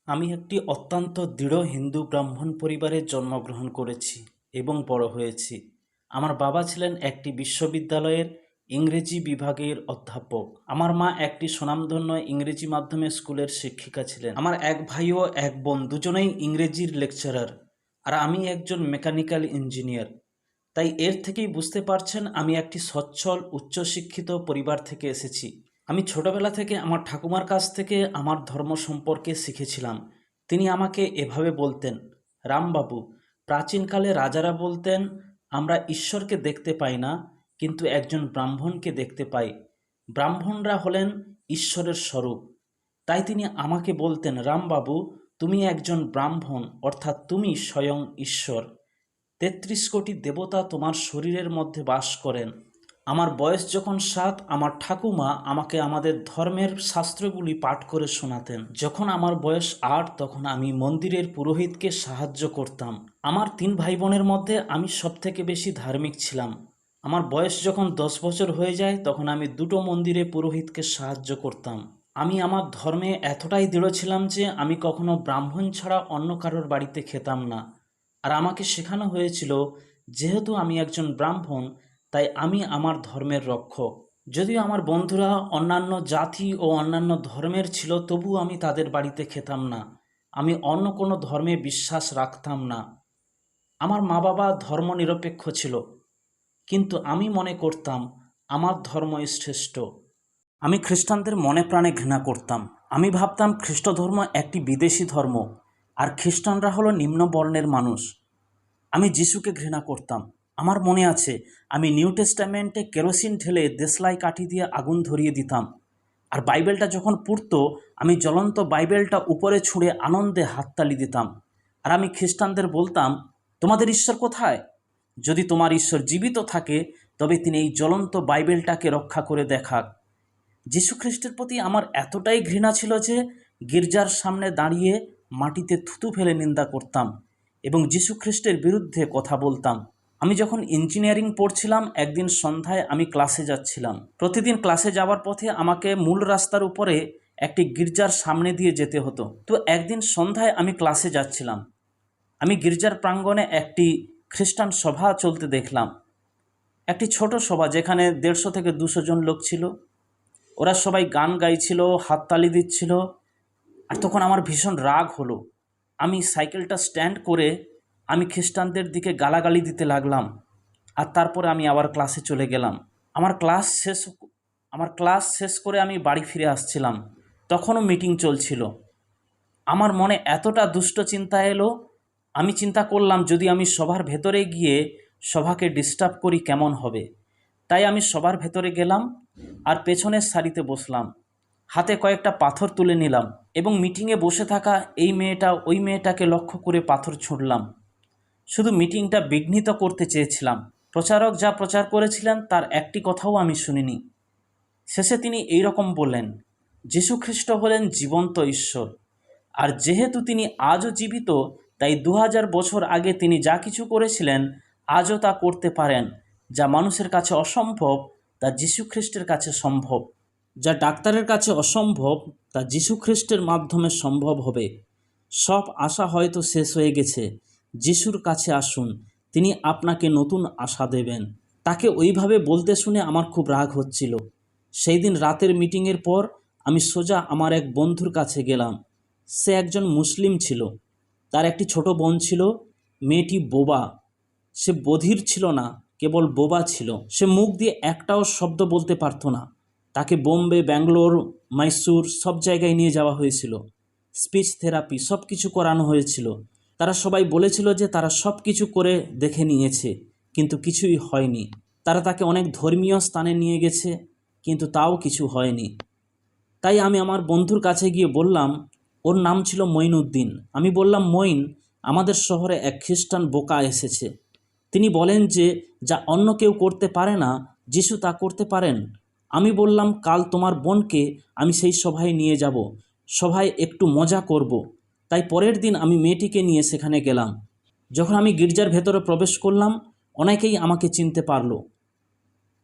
আমি একটি অত্যন্ত দৃঢ় হিন্দু ব্রাহ্মণ পরিবারে জন্মগ্রহণ করেছি এবং বড় হয়েছি। আমার বাবা ছিলেন একটি বিশ্ববিদ্যালয়ের ইংরেজি বিভাগের অধ্যাপক। আমার মা একটি স্বনামধন্য ইংরেজি মাধ্যমের স্কুলের শিক্ষিকা ছিলেন। আমার এক ভাই ও এক বোন দুজনেই ইংরেজির লেকচারার, আর আমি একজন মেকানিক্যাল ইঞ্জিনিয়ার। তাই এর থেকেই বুঝতে পারছেন আমি একটি সচ্ছল উচ্চশিক্ষিত পরিবার থেকে এসেছি। আমি ছোটবেলা থেকে আমার ঠাকুমার কাছ থেকে আমার ধর্ম সম্পর্কে শিখেছিলাম। তিনি আমাকে এভাবে বলতেন, রামবাবু, প্রাচীনকালে রাজারা বলতেন, আমরা ঈশ্বরকে দেখতে পাই না, কিন্তু একজন ব্রাহ্মণকে দেখতে পাই। ব্রাহ্মণরা হলেন ঈশ্বরের স্বরূপ। তাই তিনি আমাকে বলতেন, রামবাবু, তুমি একজন ব্রাহ্মণ, অর্থাৎ তুমি স্বয়ং ঈশ্বর। ৩৩ কোটি দেবতা তোমার শরীরের মধ্যে বাস করেন। আমার বয়স যখন ৭, আমার ঠাকুমা আমাকে আমাদের ধর্মের শাস্ত্রগুলি পাঠ করে শোনাতেন। যখন আমার বয়স ৮, তখন আমি মন্দিরের পুরোহিতকে সাহায্য করতাম। আমার ৩ ভাই বোনের মধ্যে আমি সবথেকে বেশি ধার্মিক ছিলাম। আমার বয়স যখন ১০ বছর হয়ে যায়, তখন আমি ২টো মন্দিরে পুরোহিতকে সাহায্য করতাম। আমি আমার ধর্মে এতটাই দৃঢ় ছিলাম যে আমি কখনো ব্রাহ্মণ ছাড়া অন্য কারোর বাড়িতে খেতাম না। আর আমাকে শেখানো হয়েছিল, যেহেতু আমি একজন ব্রাহ্মণ, তাই আমি আমার ধর্মের রক্ষক। যদিও আমার বন্ধুরা অন্যান্য জাতি ও অন্যান্য ধর্মের ছিল, তবু আমি তাদের বাড়িতে খেতাম না। আমি অন্য কোনো ধর্মে বিশ্বাস রাখতাম না। আমার মা বাবা ধর্মনিরপেক্ষ ছিল, কিন্তু আমি মনে করতাম আমার ধর্মই শ্রেষ্ঠ। আমি খ্রিস্টানদের মনে প্রাণে ঘৃণা করতাম। আমি ভাবতাম খ্রিস্ট ধর্ম একটি বিদেশি ধর্ম, আর খ্রিস্টানরা হলো নিম্ন বর্ণের মানুষ। আমি যিশুকে ঘৃণা করতাম। আমার মনে আছে, আমি নিউ টেস্টামেন্টে কেরোসিন ঢেলে দেশলাই কাঠি দিয়ে আগুন ধরিয়ে দিতাম। আর বাইবেলটা যখন পড়তো, আমি জ্বলন্ত বাইবেলটা উপরে ছুঁড়ে আনন্দে হাততালি দিতাম। আর আমি খ্রিস্টানদের বলতাম, তোমাদের ঈশ্বর কোথায়? যদি তোমার ঈশ্বর জীবিত থাকে, তবে তিনি এই জ্বলন্ত বাইবেলটাকে রক্ষা করে দেখাক। যীশুখ্রিস্টের প্রতি আমার এতটাই ঘৃণা ছিল যে গির্জার সামনে দাঁড়িয়ে মাটিতে থুতু ফেলে নিন্দা করতাম এবং যীশুখ্রিস্টের বিরুদ্ধে কথা বলতাম। আমি যখন ইঞ্জিনিয়ারিং পড়ছিলাম, একদিন সন্ধ্যায় আমি ক্লাসে যাচ্ছিলাম। প্রতিদিন ক্লাসে যাওয়ার পথে আমাকে মূল রাস্তার উপরে একটি গির্জার সামনে দিয়ে যেতে হতো। তো একদিন সন্ধ্যায় আমি ক্লাসে যাচ্ছিলাম। আমি গির্জার প্রাঙ্গণে একটি খ্রিস্টান সভা চলতে দেখলাম। একটি ছোট সভা, যেখানে ১৫০ থেকে ২০০ জন লোক ছিল। ওরা সবাই গান গাইছিল, হাততালি দিচ্ছিল। আর তখন আমার ভীষণ রাগ হলো। আমি সাইকেলটা স্ট্যান্ড করে আমি খ্রিস্টানদের দিকে গালাগালি দিতে লাগলাম। আর তারপরে আমি আবার ক্লাসে চলে গেলাম। আমার ক্লাস শেষ করে আমি বাড়ি ফিরে আসছিলাম। তখনও মিটিং চলছিল। আমার মনে এতটা দুষ্ট চিন্তা এলো, আমি চিন্তা করলাম, যদি আমি সবার ভেতরে গিয়ে সভাকে ডিস্টার্ব করি কেমন হবে। তাই আমি সবার ভেতরে গেলাম আর পেছনের সারিতে বসলাম। হাতে কয়েকটা পাথর তুলে নিলাম এবং মিটিংয়ে বসে থাকা এই মেয়েটা ওই মেয়েটাকে লক্ষ্য করে পাথর ছুঁড়লাম। শুধু মিটিংটা বিঘ্নিত করতে চেয়েছিলাম। প্রচারক যা প্রচার করেছিলেন তার একটি কথাও আমি শুনিনি। শেষে তিনি এই রকম বললেন, যীশুখ্রিস্ট হলেন জীবন্ত ঈশ্বর, আর যেহেতু তিনি আজও জীবিত, তাই ২০০০ বছর আগে তিনি যা কিছু করেছিলেন আজও তা করতে পারেন। যা মানুষের কাছে অসম্ভব, তা যীশুখ্রিস্টের কাছে সম্ভব। যা ডাক্তারের কাছে অসম্ভব, তা যীশুখ্রিস্টের মাধ্যমে সম্ভব হবে। সব আশা হয়তো শেষ হয়ে গেছে, যিশুর কাছে আসুন, তিনি আপনাকে নতুন আশা দেবেন। তাকে ওইভাবে বলতে শুনে আমার খুব রাগ হচ্ছিল। সেই দিন রাতের মিটিংয়ের পর আমি সোজা আমার এক বন্ধুর কাছে গেলাম। সে একজন মুসলিম ছিল। তার একটি ছোট বোন ছিল। মেয়েটি বোবা। সে বধির ছিল না, কেবল বোবা ছিল। সে মুখ দিয়ে একটাও শব্দ বলতে পারত না। তাকে বোম্বে, ব্যাঙ্গালোর, মাইসুর সব জায়গায় নিয়ে যাওয়া হয়েছিল। স্পিচ থেরাপি সব কিছু করানো হয়েছিল। তারা সবাই বলেছিল যে তারা সব কিছু করে দেখে নিয়েছে, কিন্তু কিছুই হয়নি। তারা তাকে অনেক ধর্মীয় স্থানে নিয়ে গেছে, কিন্তু তাও কিছু হয়নি। তাই আমি আমার বন্ধুর কাছে গিয়ে বললাম, ওর নাম ছিল মঈনুদ্দিন। আমি বললাম, মঈন, আমাদের শহরে এক খ্রিস্টান বোকা এসেছে। তিনি বলেন যে যা অন্য কেউ করতে পারে না, যিশু তা করতে পারেন। আমি বললাম, কাল তোমার বোনকে আমি সেই সভায় নিয়ে যাব, সভায় একটু মজা করব। তাই পরের দিন আমি মেয়েটিকে নিয়ে সেখানে গেলাম। যখন আমি গির্জার ভেতরে প্রবেশ করলাম, অনেকেই আমাকে চিনতে পারল।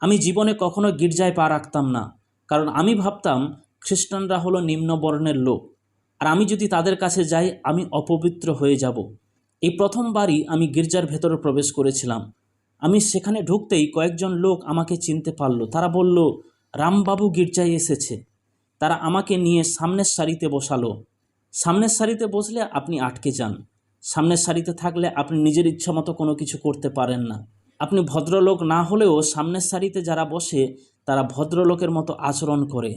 আমি জীবনে কখনো গির্জায় পা রাখতাম না, কারণ আমি ভাবতাম খ্রিস্টানরা হলো নিম্নবর্ণের লোক। আর আমি যদি তাদের কাছে যাই আমি অপবিত্র হয়ে যাব। এই প্রথমবারই আমি গির্জার ভেতরে প্রবেশ করেছিলাম। আমি সেখানে ঢুকতেই কয়েকজন লোক আমাকে চিনতে পারল। তারা বলল, রামবাবু গির্জায় এসেছে। তারা আমাকে নিয়ে সামনের সারিতে বসালো। সামনের সারিতে বসলে আপনি আটকে যান। সামনের সারিতে থাকলে আপনি নিজের ইচ্ছা মতো কোনো কিছু করতে পারেন না। আপনি ভদ্রলোক না হলেও সামনের সারিতে যারা বসে তারা ভদ্রলোকের মতো আচরণ করে।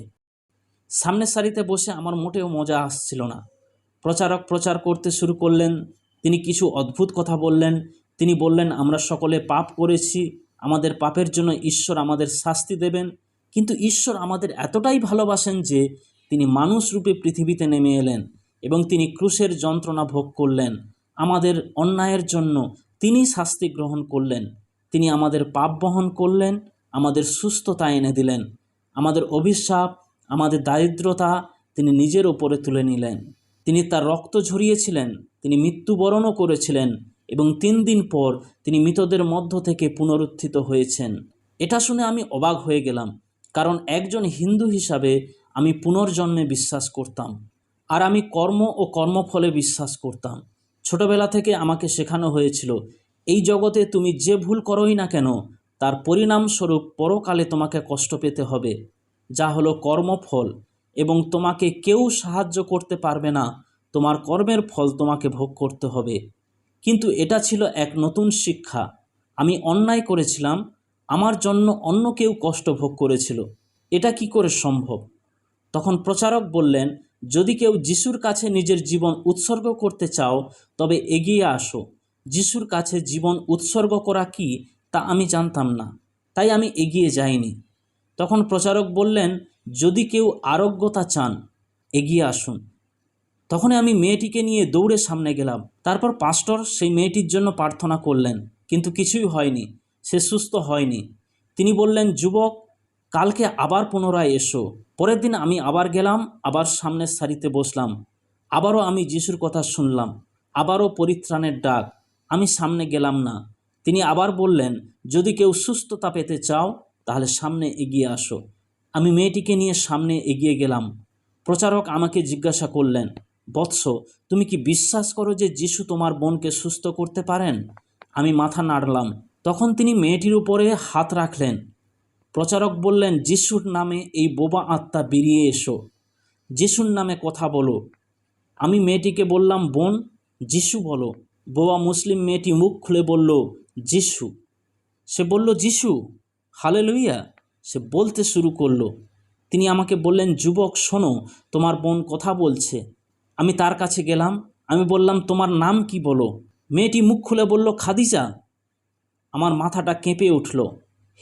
সামনের সারিতে বসে আমার মোটেও মজা আসছিল না। প্রচারক প্রচার করতে শুরু করলেন। তিনি কিছু অদ্ভুত কথা বললেন। তিনি বললেন, আমরা সকলে পাপ করেছি, আমাদের পাপের জন্য ঈশ্বর আমাদের শাস্তি দেবেন, কিন্তু ঈশ্বর আমাদের এতটাই ভালোবাসেন যে তিনি মানুষ রূপে পৃথিবীতে নেমে এলেন এবং তিনি ক্রুশের যন্ত্রণা ভোগ করলেন। আমাদের অন্যায়ের জন্য তিনি শাস্তি গ্রহণ করলেন। তিনি আমাদের পাপ বহন করলেন, আমাদের সুস্থতা এনে দিলেন। আমাদের অভিশাপ, আমাদের দারিদ্রতা তিনি নিজের ওপরে তুলে নিলেন। তিনি তার রক্ত ঝরিয়েছিলেন, তিনি মৃত্যুবরণও করেছিলেন এবং 3 দিন পর তিনি মৃতদের মধ্য থেকে পুনরুত্থিত হয়েছেন। এটা শুনে আমি অবাক হয়ে গেলাম, কারণ একজন হিন্দু হিসাবে আমি পুনর্জন্মে বিশ্বাস করতাম, আর আমি কর্ম ও কর্মফলে বিশ্বাস করতাম। ছোটবেলা থেকে আমাকে শেখানো হয়েছিল, এই জগতে তুমি যে ভুল করোই না কেন তার পরিণামস্বরূপ পরকালে তোমাকে কষ্ট পেতে হবে, যা হলো কর্মফল, এবং তোমাকে কেউ সাহায্য করতে পারবে না, তোমার কর্মের ফল তোমাকে ভোগ করতে হবে। কিন্তু এটা ছিল এক নতুন শিক্ষা। আমি অন্যায় করেছিলাম, আমার জন্য অন্য কেউ কষ্ট ভোগ করেছিল। এটা কি করে সম্ভব? তখন প্রচারক বললেন, যদি কেউ যিশুর কাছে নিজের জীবন উৎসর্গ করতে চাও তবে এগিয়ে আসো। যিশুর কাছে জীবন উৎসর্গ করা কি তা আমি জানতাম না, তাই আমি এগিয়ে যাইনি। তখন প্রচারক বললেন, যদি কেউ আরোগ্যতা চান এগিয়ে আসুন। তখনই আমি মেয়েটিকে নিয়ে দৌড়ে সামনে গেলাম। তারপর পাস্টর সেই মেয়েটির জন্য প্রার্থনা করলেন, কিন্তু কিছুই হয়নি, সে সুস্থ হয়নি। তিনি বললেন, যুবক, কালকে আবার পুনরায় এসো। পরের দিন আমি আবার গেলাম, আবার সামনের সারিতে বসলাম। আবারও আমি যিশুর কথা শুনলাম, আবারও পরিত্রাণের ডাক। আমি সামনে গেলাম না। তিনি আবার বললেন, যদি কেউ সুস্থতা পেতে চাও তাহলে সামনে এগিয়ে আসো। আমি মেয়েটিকে নিয়ে সামনে এগিয়ে গেলাম। প্রচারক আমাকে জিজ্ঞাসা করলেন, বৎস, তুমি কি বিশ্বাস করো যে যিশু তোমার বোনকে সুস্থ করতে পারেন? আমি মাথা নাড়লাম। তখন তিনি মেয়েটির উপরে হাত রাখলেন। প্রচারক বললেন, যিশুর নামে এই বোবা আত্মা বেরিয়ে এসো, যিশুর নামে কথা বলো। আমি মেয়েটিকে বললাম, বোন, যিশু বলো। বোবা মুসলিম মেয়েটি মুখ খুলে বলল, যিশু। সে বলল, যিশু, হালেলুয়া। সে বলতে শুরু করলো। তিনি আমাকে বললেন, যুবক, শোনো, তোমার বোন কথা বলছে। আমি তার কাছে গেলাম। আমি বললাম, তোমার নাম কি বলো? মেয়েটি মুখ খুলে বলল, খাদিজা। আমার মাথাটা কেঁপে উঠল।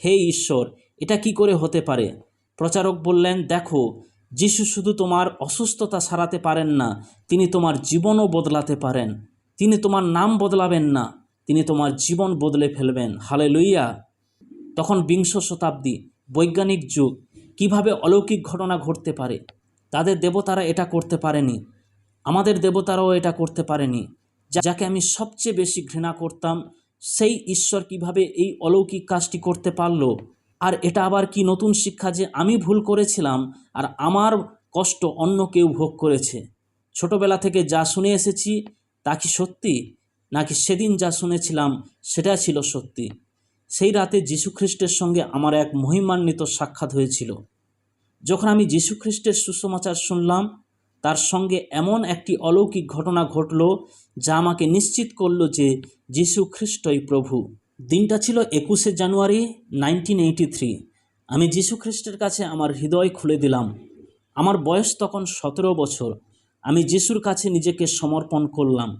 হে ঈশ্বর, এটা কি করে হতে পারে? প্রচারক বললেন, দেখো, যিশু শুধু তোমার অসুস্থতা সারাতে পারেন না, তিনি তোমার জীবনও বদলাতে পারেন। তিনি তোমার নাম বদলাবেন না, তিনি তোমার জীবন বদলে ফেলবেন। হালেলুয়া। তখন বিংশ শতাব্দী, বৈজ্ঞানিক যুগ, কিভাবে অলৌকিক ঘটনা ঘটতে পারে? তাদের দেবতারা এটা করতে পারেনি, আমাদের দেবতারাও এটা করতে পারেনি। যাকে আমি সবচেয়ে বেশি ঘৃণা করতাম, সেই ঈশ্বর কিভাবে এই অলৌকিক কাজটি করতে পারল? আর এটা আবার কি নতুন শিক্ষা যে আমি ভুল করেছিলাম আর আমার কষ্ট অন্য কেউ ভোগ করেছে? ছোটবেলা থেকে যা শুনে এসেছি তা কি সত্যি, নাকি সেদিন যা শুনেছিলাম সেটা ছিল সত্যি? সেই রাতে যীশুখ্রিস্টের সঙ্গে আমার এক মহিমান্বিত সাক্ষাৎ হয়েছিল। যখন আমি যীশুখ্রিস্টের সুসমাচার শুনলাম, তার সঙ্গে এমন একটি অলৌকিক ঘটনা ঘটল যা আমাকে নিশ্চিত করল যে যীশু খ্রিস্টই প্রভু। দিনটা ছিল 21শে জানুয়ারি 1983। আমি যীশুখ্রিস্টের কাছে আমার হৃদয় খুলে দিলাম। আমার বয়স তখন 17 বছর। আমি যিশুর কাছে নিজেকে সমর্পণ করলাম।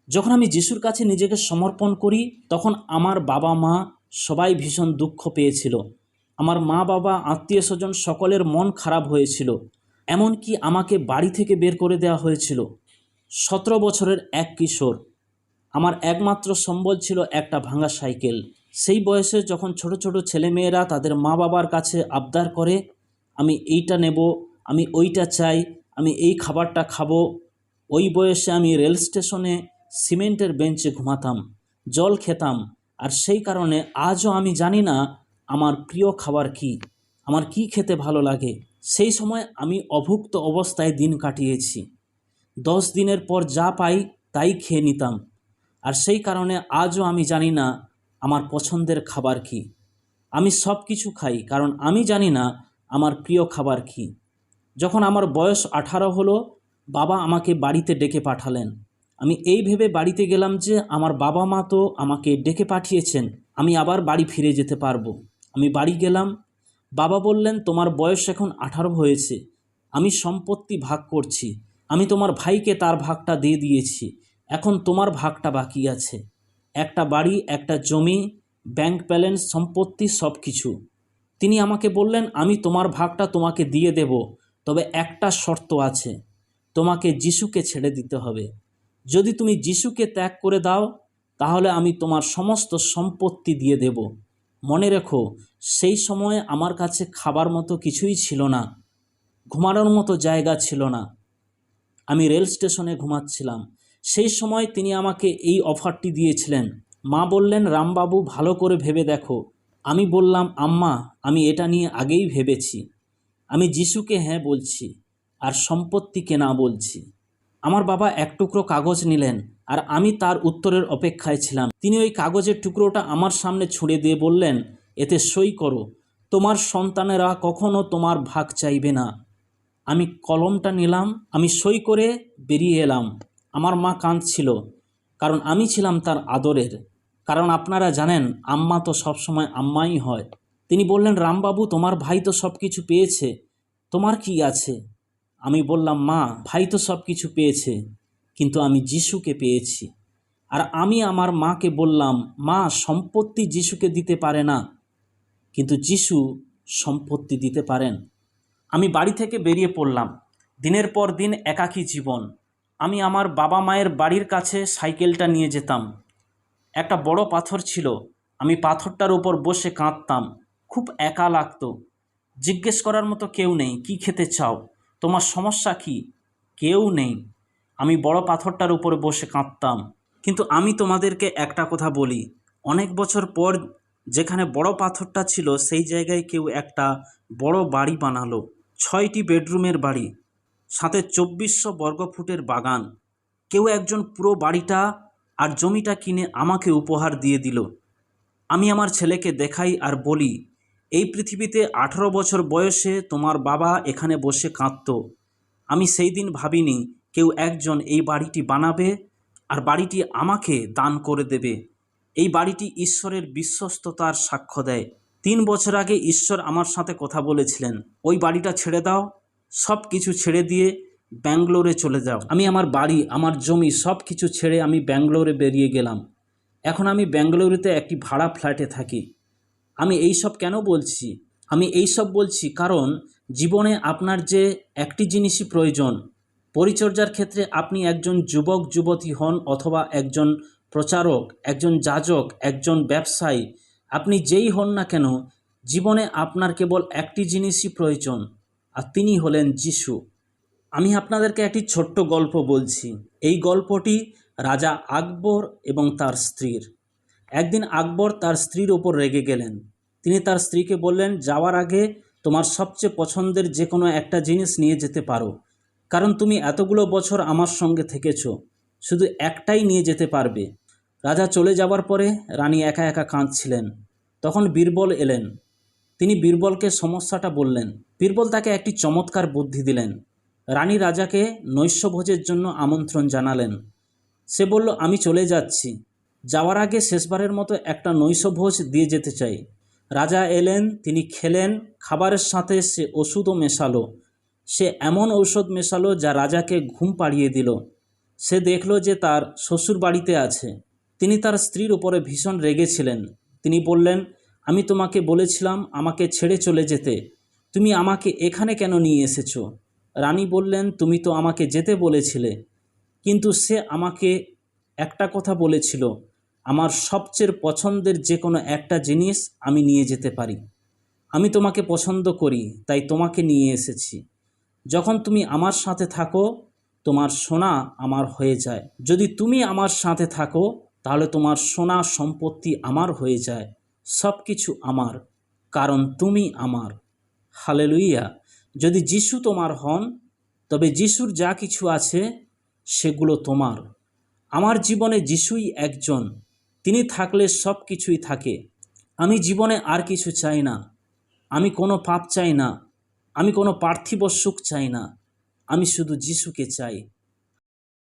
যখন আমি যিশুর কাছে নিজেকে সমর্পণ করি তখন আমার বাবা মা সবাই ভীষণ দুঃখ পেয়েছিল। আমার মা বাবা আত্মীয় স্বজন সকলের মন খারাপ হয়েছিল। এমনকি আমাকে বাড়ি থেকে বের করে দেওয়া হয়েছিল। 17 বছরের এক কিশোর, আমার একমাত্র সম্বল ছিল একটা ভাঙা সাইকেল। সেই বয়সে যখন ছোট ছোট ছেলেমেয়েরা তাদের মা বাবার কাছে আবদার করে, আমি এইটা নেব, আমি ওইটা চাই, আমি এই খাবারটা খাবো, ওই বয়সে আমি রেল স্টেশনে সিমেন্টের বেঞ্চে ঘুমাতাম, জল খেতাম। আর সেই কারণে আজও আমি জানি না আমার প্রিয় খাবার কি, আমার কি খেতে ভালো লাগে। সেই সময় আমি অভুক্ত অবস্থায় দিন কাটিয়েছি। 10 দিনের পর যা পাই তাই খেয়ে নিতাম। আর সেই কারণে আজও আমি জানি না আমার পছন্দের খাবার কী। আমি সব কিছু খাই, কারণ আমি জানি না আমার প্রিয় খাবার কী। যখন আমার বয়স 18 হলো, বাবা আমাকে বাড়িতে ডেকে পাঠালেন। আমি এই ভেবে বাড়িতে গেলাম যে আমার বাবা মা তো আমাকে ডেকে পাঠিয়েছেন, আমি আবার বাড়ি ফিরে যেতে পারবো। আমি বাড়ি গেলাম। বাবা বললেন, তোমার বয়স এখন 18 হয়েছে, আমি সম্পত্তি ভাগ করছি। আমি তোমার ভাইকে তার ভাগটা দিয়ে দিয়েছি, এখন তোমার ভাগটা বাকি আছে। একটা বাড়ি, একটা জমি, ব্যাংক ব্যালেন্স, সম্পত্তি, সব কিছু। তিনি আমাকে বললেন, আমি তোমার ভাগটা তোমাকে দিয়ে দেব, তবে একটা শর্ত আছে, তোমাকে যিশুকে ছেড়ে দিতে হবে। যদি তুমি যিশুকে ত্যাগ করে দাও, তাহলে আমি তোমার সমস্ত সম্পত্তি দিয়ে দেব। মনে রেখো, সেই সময়ে আমার কাছে খাবার মতো কিছুই ছিল না, ঘুমানোর মতো জায়গা ছিল না। আমি রেল স্টেশনে ঘুমাচ্ছিলাম। সেই সময় তিনি আমাকে এই অফারটি দিয়েছিলেন। মা বললেন, রামবাবু, ভালো করে ভেবে দেখো। আমি বললাম, আম্মা, আমি এটা নিয়ে আগেই ভেবেছি। আমি যিশুকে হ্যাঁ বলছি, আর সম্পত্তিকে না বলছি। আমার বাবা এক টুকরো কাগজ নিলেন, আর আমি তার উত্তরের অপেক্ষায় ছিলাম। তিনি ওই কাগজের টুকরোটা আমার সামনে ছুঁড়ে দিয়ে বললেন, এতে সই করো, তোমার সন্তানেরা কখনো তোমার ভাগ চাইবে না। আমি কলমটা নিলাম, আমি সই করে বেরিয়ে এলাম। আমার মা কাঁদছিল, কারণ আমি ছিলাম তার আদরের। কারণ আপনারা জানেন, আম্মা তো সবসময় আম্মাই হয়। তিনি বললেন, রামবাবু, তোমার ভাই তো সব কিছু পেয়েছে, তোমার কি আছে? আমি বললাম, মা, ভাই তো সব কিছু পেয়েছে, কিন্তু আমি যিশুকে পেয়েছি। আর আমি আমার মাকে বললাম, মা, সম্পত্তি যিশুকে দিতে পারে না, কিন্তু যিশু সম্পত্তি দিতে পারেন। আমি বাড়ি থেকে বেরিয়ে পড়লাম। দিনের পর দিন একাকী জীবন। আমি আমার বাবা মায়ের বাড়ির কাছে সাইকেলটা নিয়ে যেতাম। একটা বড় পাথর ছিল, আমি পাথরটার উপর বসে কাঁদতাম। খুব একা লাগতো। জিজ্ঞেস করার মতো কেউ নেই, কি খেতে চাও, তোমার সমস্যা কি? কেউ নেই। আমি বড় পাথরটার উপরে বসে কাঁদতাম। কিন্তু আমি তোমাদেরকে একটা কথা বলি, অনেক বছর পর যেখানে বড় পাথরটা ছিল, সেই জায়গায় কেউ একটা বড় বাড়ি বানালো। 6টি বেডরুমের বাড়ি, সাথে 2400 বর্গফুটের বাগান। কেউ একজন পুরো বাড়িটা আর জমিটা কিনে আমাকে উপহার দিয়ে দিল। আমি আমার ছেলেকে দেখাই আর বলি, এই পৃথিবীতে 18 বছর বয়সে তোমার বাবা এখানে বসে কাঁদত। আমি সেই দিন ভাবিনি কেউ একজন এই বাড়িটি বানাবে আর বাড়িটি আমাকে দান করে দেবে। এই বাড়িটি ঈশ্বরের বিশ্বস্ততার সাক্ষ্য দেয়। 3 বছর আগে ঈশ্বর আমার সাথে কথা বলেছিলেন, ওই বাড়িটা ছেড়ে দাও, সব কিছু ছেড়ে দিয়ে ব্যাঙ্গালোরে চলে যাও। আমি আমার বাড়ি, আমার জমি সব কিছু ছেড়ে আমি ব্যাঙ্গালোরে বেরিয়ে গেলাম। এখন আমি ব্যাঙ্গালুরুতে একটি ভাড়া ফ্ল্যাটে থাকি। আমি এই সব কেন বলছি? আমি এই সব বলছি কারণ জীবনে আপনার যে একটি জিনিসই প্রয়োজন। পরিচর্যার ক্ষেত্রে আপনি একজন যুবক যুবতী হন, অথবা একজন প্রচারক, একজন যাজক, একজন ব্যবসায়ী, আপনি যেই হন না কেন, জীবনে আপনার কেবল একটি জিনিসই প্রয়োজন, আর তিনি হলেন যিশু। আমি আপনাদেরকে একটি ছোট্ট গল্প বলছি। এই গল্পটি রাজা আকবর এবং তার স্ত্রীর। একদিন আকবর তার স্ত্রীর ওপর রেগে গেলেন। তিনি তার স্ত্রীকে বললেন, যাওয়ার আগে তোমার সবচেয়ে পছন্দের যে কোনো একটা জিনিস নিয়ে যেতে পারো, কারণ তুমি এতগুলো বছর আমার সঙ্গে থেকেছো, শুধু একটাই নিয়ে যেতে পারবে। রাজা চলে যাওয়ার পরে রানী একা একা কাঁদছিলেন। তখন বীরবল এলেন। তিনি বীরবলকে সমস্যাটা বললেন। বীরবল তাকে একটি চমৎকার বুদ্ধি দিলেন। রানী রাজাকে নৈশভোজের জন্য আমন্ত্রণ জানালেন। সে বলল, আমি চলে যাচ্ছি, যাওয়ার আগে শেষবারের মতো একটা নৈশভোজ দিয়ে যেতে চাই। রাজা এলেন, তিনি খেলেন। খাবারের সাথে সে ওষুধও মেশালো। সে এমন ঔষধ মেশালো যা রাজাকে ঘুম পাড়িয়ে দিল। সে দেখল যে তার শ্বশুর বাড়িতে আছে। তিনি তার স্ত্রীর উপরে ভীষণ রেগেছিলেন। তিনি বললেন, আমি তোমাকে বলেছিলাম আমাকে ছেড়ে চলে যেতে, তুমি আমাকে এখানে কেন নিয়ে এসেছো? রানী বললেন, তুমি তো আমাকে যেতে বলেছিলে। কিন্তু সে আমাকে একটা কথা বলেছিল, আমার সবচেয়ে পছন্দের যে কোনো একটা জিনিস আমি নিয়ে যেতে পারি। আমি তোমাকে পছন্দ করি, তাই তোমাকে নিয়ে এসেছি। যখন তুমি আমার সাথে থাকো, তোমার সোনা আমার হয়ে যায়। যদি তুমি আমার সাথে থাকো, তাহলে তোমার সোনা সম্পত্তি আমার হয়ে যায়। সব কিছু আমার, কারণ তুমি আমার। হালেলুইয়া। যদি যিশু তোমার হন, তবে যিশুর যা কিছু আছে সেগুলো তোমার। আমার জীবনে যিশুই একজন, তিনি থাকলে সব কিছুই থাকে। আমি জীবনে আর কিছু চাই না। আমি কোনো পাপ চাই না, আমি কোনো পার্থিব সুখ চাই না, আমি শুধু যিশুকে চাই।